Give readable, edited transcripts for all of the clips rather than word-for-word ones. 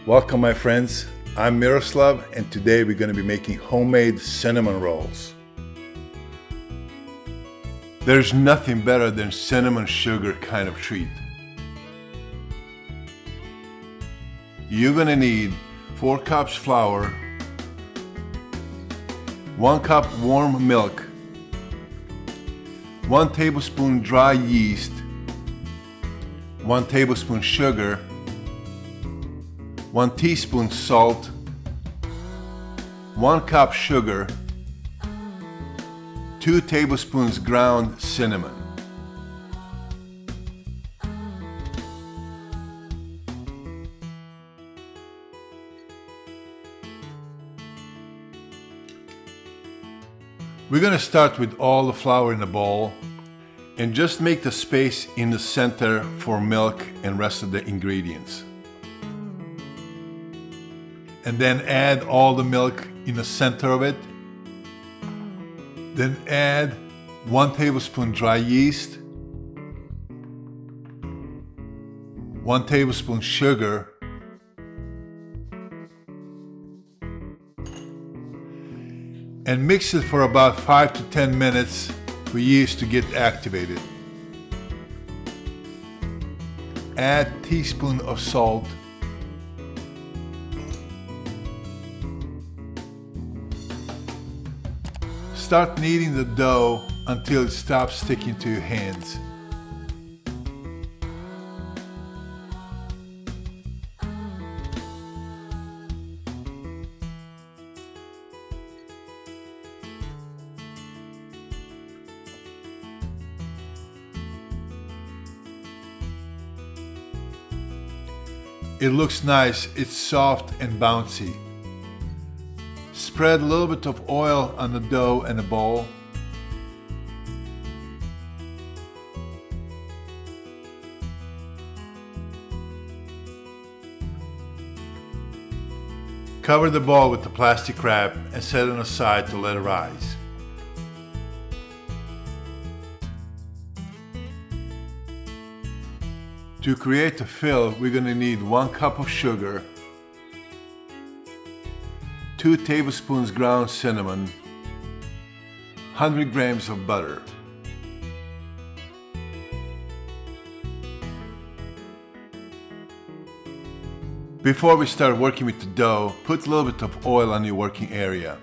Welcome my friends, I'm Miroslav and today we're going to be making homemade cinnamon rolls. There's nothing better than cinnamon sugar kind of treat. You're going to need 4 cups flour, 1 cup warm milk, 1 tablespoon dry yeast, 1 tablespoon sugar, 1 teaspoon salt, 1 cup sugar, 2 tablespoons ground cinnamon. We're going to start with all the flour in a bowl and just make the space in the center for milk and rest of the ingredients. And then add all the milk in the center of it. Then add 1 tablespoon dry yeast, 1 tablespoon sugar, and mix it for about 5 to 10 minutes for yeast to get activated. Add a teaspoon of salt. Start kneading the dough until it stops sticking to your hands. It looks nice, it's soft and bouncy. Spread a little bit of oil on the dough in a bowl. Cover the bowl with the plastic wrap and set it aside to let it rise. To create the fill, we're going to need 1 cup of sugar, 2 tablespoons ground cinnamon, 100 grams of butter. Before we start working with the dough, put a little bit of oil on your working area.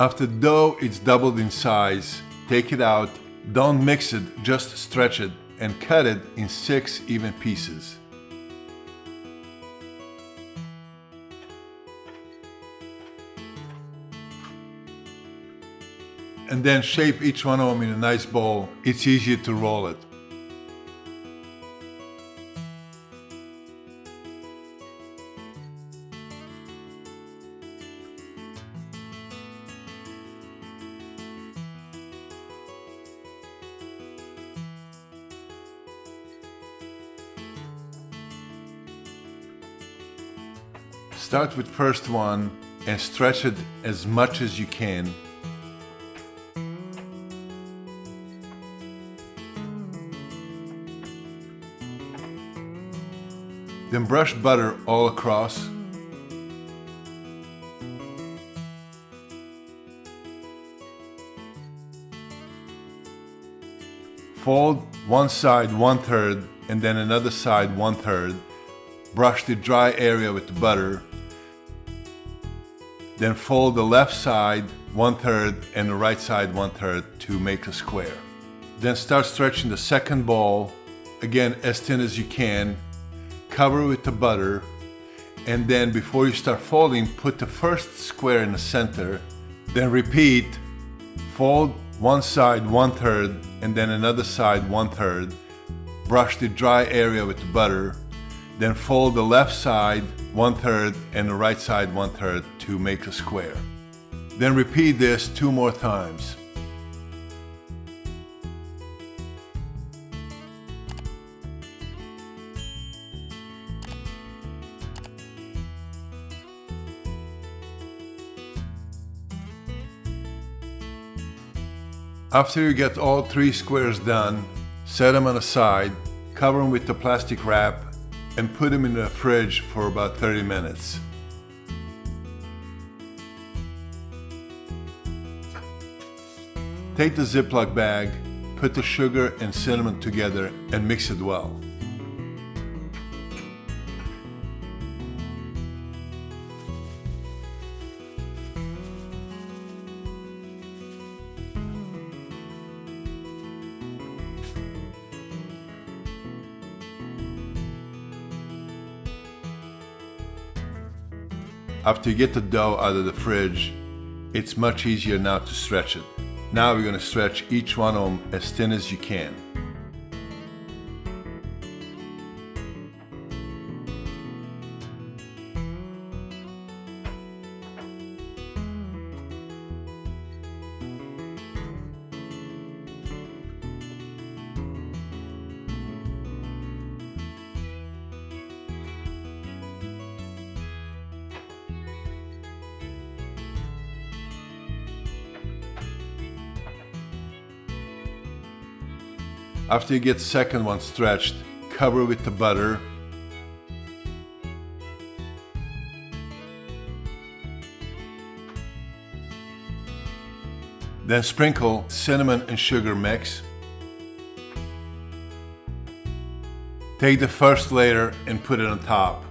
After the dough is doubled in size, take it out, don't mix it, just stretch it and cut it in 6 even pieces. And then shape each one of them in a nice bowl. It's easier to roll it. Start with first one and stretch it as much as you can. Then brush butter all across. Fold one side 1/3 and then another side 1/3. Brush the dry area with the butter. Then fold the left side 1/3 and the right side 1/3 to make a square. Then start stretching the second ball, again as thin as you can. Cover with the butter, and then before you start folding, put the first square in the center. Then repeat, fold one side 1/3 and then another side 1/3. Brush the dry area with the butter. Then fold the left side 1/3 and the right side 1/3 to make a square. Then repeat this 2 more times. After you get all 3 squares done, Set them on the side, cover them with the plastic wrap, and put them in the fridge for about 30 minutes. Take the Ziploc bag, put the sugar and cinnamon together and mix it well. After you get the dough out of the fridge, it's much easier now to stretch it. Now we're going to stretch each one of them as thin as you can. After you get the second one stretched, cover with the butter. Then sprinkle cinnamon and sugar mix. Take the first layer and put it on top.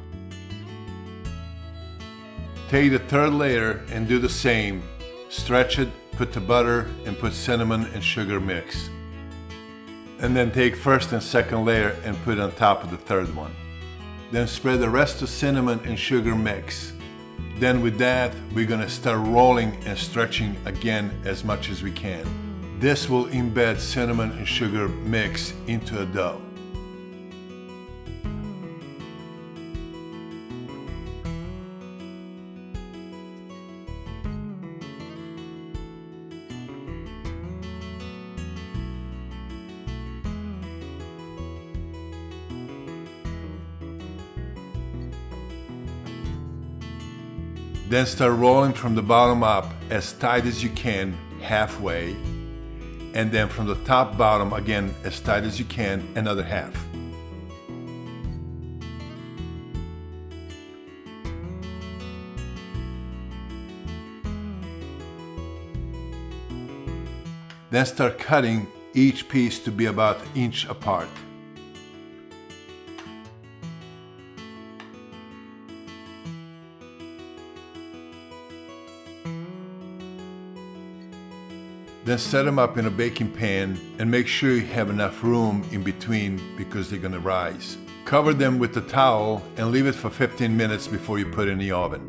Take the third layer and do the same. Stretch it, put the butter, and put cinnamon and sugar mix. And then take first and second layer and put it on top of the third one. Then spread the rest of cinnamon and sugar mix. Then with that, we're gonna start rolling and stretching again as much as we can. This will embed cinnamon and sugar mix into a dough. Then start rolling from the bottom up as tight as you can, halfway, and then from the top bottom again as tight as you can, another half. Then start cutting each piece to be about an inch apart. Then set them up in a baking pan and make sure you have enough room in between because they're gonna rise. Cover them with a towel and leave it for 15 minutes before you put it in the oven.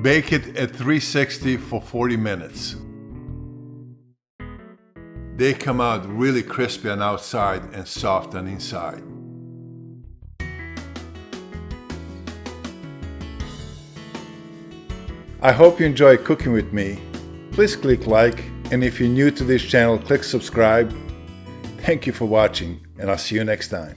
Bake it at 360 for 40 minutes. They come out really crispy on outside and soft on inside. I hope you enjoy cooking with me. Please click like, and if you're new to this channel, click subscribe. Thank you for watching, and I'll see you next time.